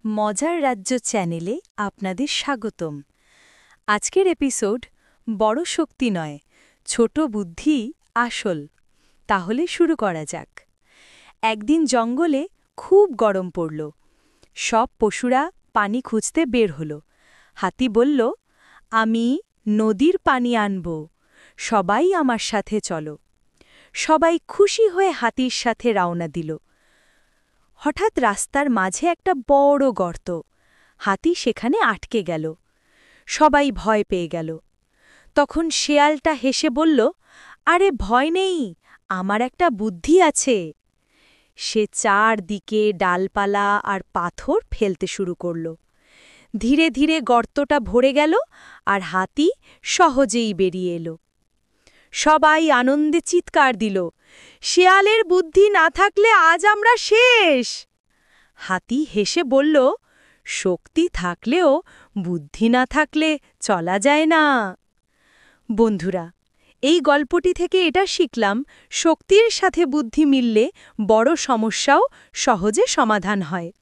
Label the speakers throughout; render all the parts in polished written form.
Speaker 1: মজার রাজ্য চ্যানেলে আপনাদের স্বাগতম। আজকের এপিসোড বড় শক্তি নয়, ছোট বুদ্ধি আসল। তাহলে শুরু করা যাক। একদিন জঙ্গলে খুব গরম পড়ল। সব পশুরা পানি খুঁজতে বের হল। হাতি বলল, আমি নদীর পানি আনব, সবাই আমার সাথে চলো। সবাই খুশি হয়ে হাতির সাথে রওনা দিল। হঠাৎ রাস্তার মাঝে একটা বড় গর্ত। হাতি সেখানে আটকে গেল। সবাই ভয় পেয়ে গেল। তখন শেয়ালটা হেসে বলল, আরে ভয় নেই, আমার একটা বুদ্ধি আছে। সে চারদিকে ডালপালা আর পাথর ফেলতে শুরু করল। ধীরে ধীরে গর্তটা ভরে গেল আর হাতি সহজেই বেরিয়ে এলো। সবাই আনন্দে চিৎকার দিল, শেয়ালের বুদ্ধি না থাকলে আজ আমরা শেষ। হাতি হেসে বলল, শক্তি থাকলেও বুদ্ধি না থাকলে চলা যায় না। বন্ধুরা, এই গল্পটি থেকে এটা শিখলাম, শক্তির সাথে বুদ্ধি মিললে বড় সমস্যাও সহজে সমাধান হয়।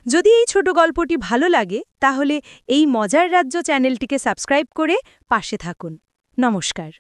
Speaker 1: যদি এই ছোট গল্পটি ভালো লাগে তাহলে এই মজার রাজ্য চ্যানেলটিকে সাবস্ক্রাইব করে পাশে থাকুন। নমস্কার।